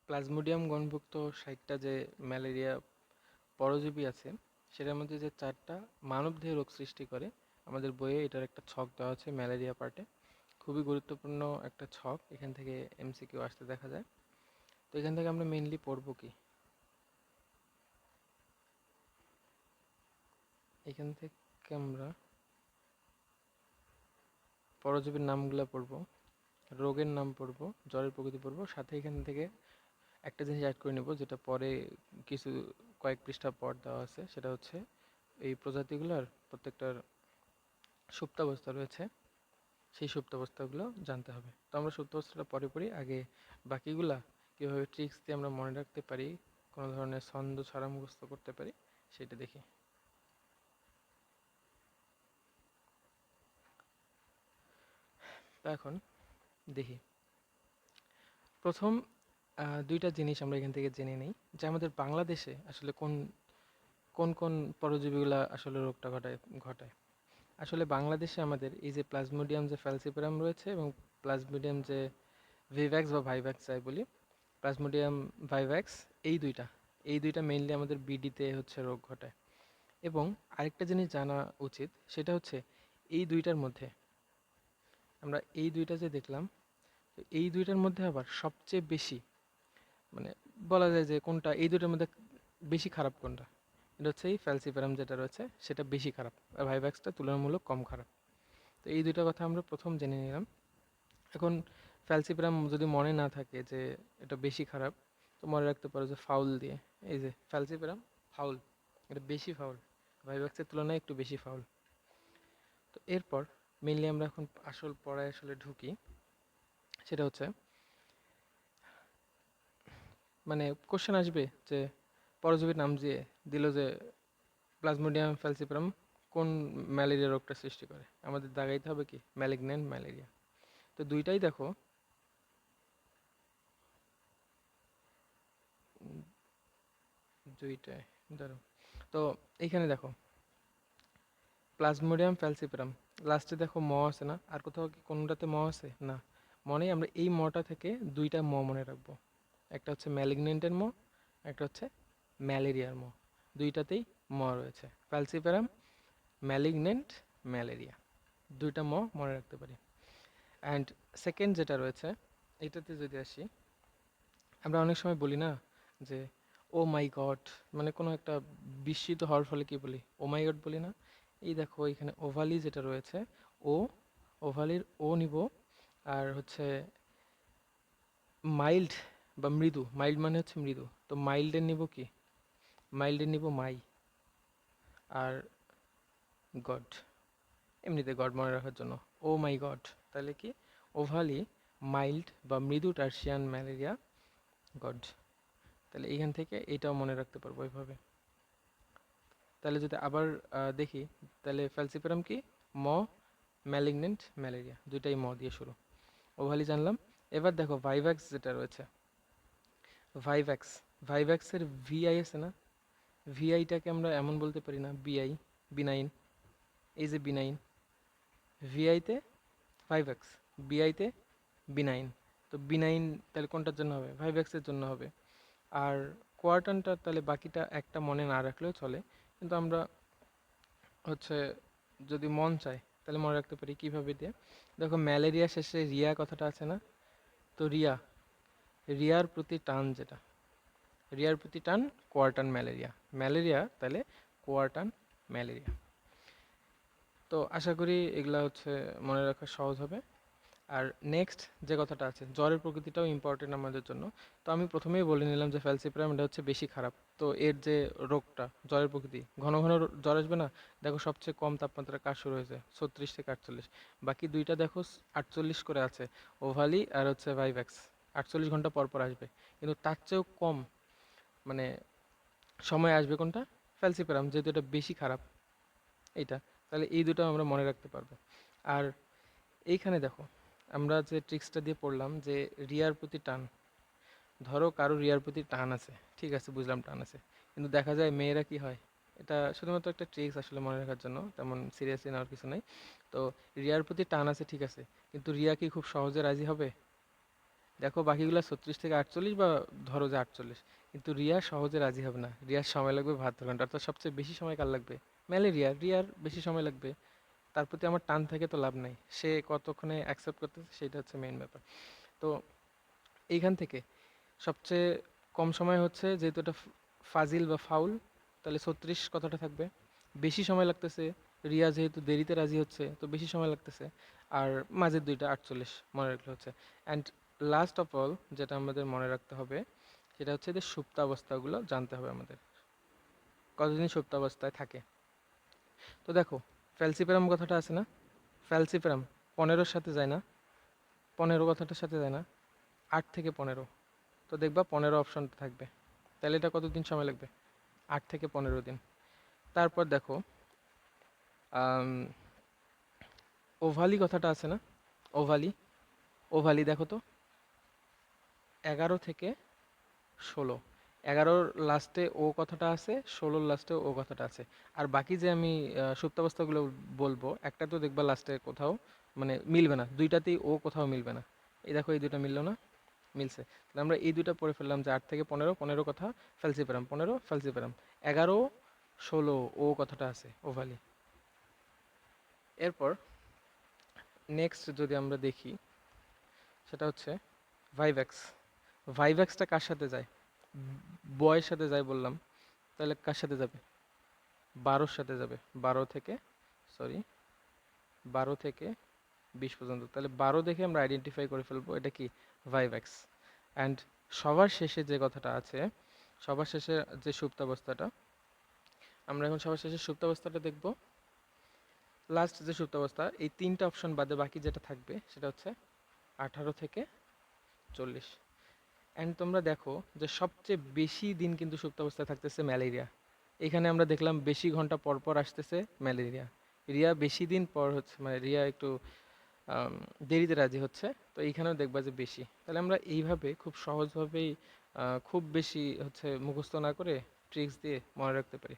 Plasmodium গণভুক্ত 60টা যে malaria পরজীবী আছে, সেটার মধ্যে যে 4টা মানবদেহে রোগ সৃষ্টি করে, আমাদের বইয়ে এটার একটা ছক দেওয়া আছে ম্যালেরিয়া পার্টে। খুবই গুরুত্বপূর্ণ একটা ছক, এখান থেকে এমসিকিউ আসতে দেখা যায়। তো এখান থেকে আমরা মেইনলি পড়বো কি, এখান থেকে আমরা পরজীবীর নামগুলো পড়বো, রোগের নাম পড়বো, জ্বরের প্রকৃতি পড়বো, সাথে এখান থেকে একটা জিনিস অ্যাড করে নেব যেটা পরে কিছু কয়েক পৃষ্ঠা পর দেওয়া আছে, সেটা হচ্ছে এই প্রজাতিগুলোর প্রত্যেকটার সুপ্তাবস্থা রয়েছে, সেই সুপ্তাবস্থাগুলো জানতে হবে। তো আমরা সুপ্তাবস্থাটা পরে পড়ি, আগে বাকিগুলা কীভাবে ট্রিক্স দিয়ে আমরা মনে রাখতে পারি, কোনো ধরনের ছন্দ ছাড়া মুখস্থ করতে পারি, সেটা দেখি। তো এখন দেখি, প্রথম দুইটা জিনিস আমরা এখান থেকে জেনে নিই যে আমাদের বাংলাদেশে আসলে কোন কোন কোন পরজীবীগুলা আসলে রোগটা ঘটায়। আসলে বাংলাদেশে আমাদের এই যে প্লাজমোডিয়াম যে ফ্যালসিপারাম রয়েছে এবং প্লাজমোডিয়াম যে ভিভ্যাক্স বা ভাইভ্যাক্স যাই বলি, প্লাজমোডিয়াম ভাইভ্যাক্স, এই দুইটা মেইনলি আমাদের বিডিতে হচ্ছে রোগ ঘটায়। এবং আরেকটা জিনিস জানা উচিত, সেটা হচ্ছে এই দুইটার মধ্যে, আমরা এই দুইটা যে দেখলাম, তো এই দুইটার মধ্যে আবার সবচেয়ে বেশি, মানে বলা যায় যে কোনটা এই দুইটার মধ্যে বেশি খারাপ কোনটা, এটা হচ্ছে এই ফ্যালসিপারাম যেটা রয়েছে সেটা বেশি খারাপ, আর ভাইভ্যাক্সটা তুলনামূলক কম খারাপ। তো এই দুইটা কথা আমরা প্রথম জেনে নিলাম। এখন ফ্যালসিপারাম যদি মনে না থাকে যে এটা বেশি খারাপ, তো মনে রাখতে পারো যে ফাউল দিয়ে, এই যে ফ্যালসিপারাম ফাউল, এটা বেশি ফাউল, ভাইভ্যাক্সের তুলনায় একটু বেশি ফাউল। তো এরপর মেনলি আমরা এখন আসল পড়ায় আসলে ঢুকি, সেটা হচ্ছে মানে কোশ্চেন আসবে যে পরজীবীর নাম দিয়ে দিল যে প্লাজমোডিয়াম ফ্যালসিপারাম কোন ম্যালেরিয়া রোগটা সৃষ্টি করে, আমাদের দাগাইতে হবে কি ম্যালিগন্যান্ট ম্যালেরিয়া। তো দুইটাই দেখো, দুইটাই ধরো, তো এইখানে দেখো প্লাজমোডিয়াম ফ্যালসিপারাম, লাস্টে দেখো ম আছে না, আর কোথাও কি কোনটাতে ম আছে না, মনে আমরা এই মটা থেকে দুইটা ম মনে রাখবো, একটা হচ্ছে ম্যালিগন্যান্টের ম, একটা হচ্ছে ম্যালেরিয়ার ম, দুইটাতেই ম রয়েছে, ফ্যালসিপারাম ম্যালিগন্যান্ট ম্যালেরিয়া, দুইটা ম মনে রাখতে পারি। অ্যান্ড সেকেন্ড যেটা রয়েছে, এটাতে যদি আসি, আমরা অনেক সময় বলি না যে ও মাই গড, মানে কোনো একটা বিস্মিত হওয়ার ফলে কি বলি, ও মাই গড বলি না। এই দেখো এখানে ওভালি যেটা রয়েছে, ও, ওভালির ও নিব, আর হচ্ছে মাইল্ড বা মৃদু, মাইল্ড মানে হচ্ছে মৃদু, তো মাইল্ডের নিব কি, মাইল্ডের নিব মাই, আর গড, এমনিতে গড মনে রাখার জন্য ও মাই গড, তাহলে কি ওভালি মাইল্ড বা মৃদু টার্সিয়ান ম্যালেরিয়া গড, তাহলে এইখান থেকে এইটাও মনে রাখতে পারবো এইভাবে। তাহলে যদি আবার দেখি, তাহলে ফ্যালসিপারাম কি ম, ম্যালিগনেন্ট ম্যালেরিয়া, দুইটাই ম দিয়ে শুরু, ওভালি জানলাম। এবার দেখো ভাইভ্যাক্স যেটা রয়েছে, ভাইভ্যাক্স, ভাইভ্যাক্সের ভিআই আছে না, ভিআইটাকে আমরা এমন বলতে পারি না বিআই, বিনাইন, এই যে বিনাইন, ভিআইতে ভাইভ্যাক্স, বিআইতে বিনাইন, তো বিনাইন তাহলে কোনটার জন্য হবে, ভাইভ্যাক্সের জন্য হবে। আর কোয়ার্টানটা তাহলে বাকিটা একটা মনে না রাখলেও চলে, কিন্তু আমরা হচ্ছে যদি মন চায় তাহলে মনে রাখতে পারি কীভাবে দিয়ে, দেখো ম্যালেরিয়া শেষে রিয়া কথাটা আছে না, তো রিয়া, রিয়ার প্রতি টান যেটা, রিয়ার প্রতি টান কোয়ার্টান ম্যালেরিয়া, ম্যালেরিয়া তাহলে কোয়ার্টান ম্যালেরিয়া। তো আশা করি এগুলা হচ্ছে মনে রাখা সহজ হবে। আর নেক্সট যে কথাটা আছে, জ্বরের প্রকৃতিটাও ইম্পর্টেন্ট আমাদের জন্য। তো আমি প্রথমেই বলে নিলাম যে ফ্যালসিপারাম এটা হচ্ছে বেশি খারাপ, তো এর যে রোগটা, জ্বরের প্রকৃতি, ঘন ঘন জ্বর আসবে না, দেখো সবচেয়ে কম তাপমাত্রা কার শুরু হয়েছে 36 থেকে 48, বাকি দুইটা দেখো 48 করে আছে, ওভালি আর হচ্ছে ভাইভ্যাক্স, 48 ঘন্টা পর পর আসবে, কিন্তু তার চেয়েও কম মানে সময় আসবে কোনটা, ফ্যালসিপারাম, যেহেতু এটা বেশি খারাপ এইটা, তাহলে এই দুটো আমরা মনে রাখতে পারবো। আর এইখানে দেখো আমরা যে ট্রিক্সটা দিয়ে পড়লাম যে রিয়ার প্রতি টান, ধরো কারো রিয়ার প্রতি টান আছে, ঠিক আছে বুঝলাম টান আছে, কিন্তু দেখা যায় মেয়েরা কি হয়, এটা শুধুমাত্র একটা ট্রিক্স আসলে মনে রাখার জন্য, তেমন সিরিয়াসলি নেওয়ার কিছু নাই। তো রিয়ার প্রতি টান আছে ঠিক আছে, কিন্তু রিয়া কি খুব সহজে রাজি হবে, দেখো বাকিগুলো 36 থেকে 48 বা ধরো যে 48, কিন্তু রিয়া সহজে রাজি হবে না। রিয়ার সময় লাগবে 72 ঘন্টা। অর্থাৎ সবচেয়ে বেশি সময় কার লাগবে? রিয়ার বেশি সময় লাগবে। তার প্রতি আমার টান থেকে তো লাভ নাই, সে কতক্ষণে অ্যাকসেপ্ট করতেছে সেটা হচ্ছে মেইন ব্যাপার। তো এইখান থেকে সবচেয়ে কম সময় হচ্ছে, যেহেতু এটা ফাজিল বা ফাউল, তাহলে 36 কথাটা থাকবে। বেশি সময় লাগতেছে, রিয়া যেহেতু দেরিতে রাজি হচ্ছে তো বেশি সময় লাগতেছে। আর মাঝের দুইটা 48 মনে রাখলে হচ্ছে। অ্যান্ড লাস্ট অফ অল যেটা আমাদের মনে রাখতে হবে সেটা হচ্ছে যে সুপ্তাবস্থাগুলো জানতে হবে আমাদের, কতদিন সুপ্তাবস্থায় থাকে। তো দেখো, ফ্যালসিপেরাম কথাটা আছে না, ফ্যালসিপেরাম 15-র সাথে যায় না, 15 কথাটার সাথে যায় না, 8 থেকে 15। তো দেখবা 15 অপশনটা থাকবে। তাহলে এটা কতদিন সময় লাগবে? 8 থেকে 15 দিন। তারপর দেখো, আম, ওভালি কথাটা আছে না, ওভালি, ওভালি দেখো তো, 11 থেকে 16। 11-র লাস্টে ও কথাটা আছে, 16-র লাস্টে ও কথাটা আছে। আর বাকি যে আমি সুপ্তাবস্থাগুলো বলবো, একটা তো দেখবা লাস্টে কোথাও মানে মিলবে না, দুইটাতেই ও কোথাও মিলবে না। এই দেখো এই দুটো মিললো না, মিলছে। তাহলে আমরা এই দুটো পড়ে ফেললাম যে 8 থেকে 15, 15 কথা ফ্যালসিপেরাম, 15 ফ্যালসিপেরাম, 11, 16 ও কথাটা আছে ওভালি। এরপর নেক্সট যদি আমরা দেখি সেটা হচ্ছে ভাইভ্যাক্স। ভাইভ্যাক্সটা কার সাথে যায়? বয়ের সাথে যায় বললাম, তাহলে কার সাথে যাবে? 12-র সাথে যাবে। 12 থেকে, সরি, 12 থেকে 20 পর্যন্ত। তাহলে 12 দেখে আমরা আইডেন্টিফাই করে ফেলবো এটা কি, ভাইভ্যাক্স। অ্যান্ড সবার শেষে যে কথাটা আছে, সবার শেষে যে সুপ্তাবস্থাটা, আমরা এখন সবার শেষে সুপ্তাবস্থাটা দেখব। লাস্ট যে সুপ্তাবস্থা, এই তিনটা অপশন বাদে বাকি যেটা থাকবে সেটা হচ্ছে 18 থেকে 40। অ্যান্ড তোমরা দেখো যে সবচেয়ে বেশি দিন কিন্তু সুপ্তাবস্থায় থাকতেছে ম্যালেরিয়া। এখানে আমরা দেখলাম বেশি ঘন্টা পর পর আসতেছে ম্যালেরিয়া। রিয়া বেশি দিন পর হচ্ছে, মানে রিয়া একটু দেরিতে রাজি হচ্ছে, তো এইখানেও দেখবা যে বেশি। তাহলে আমরা এইভাবে খুব সহজভাবেই খুব বেশি হচ্ছে মুখস্থ না করে ট্রিক্স দিয়ে মনে রাখতে পারি।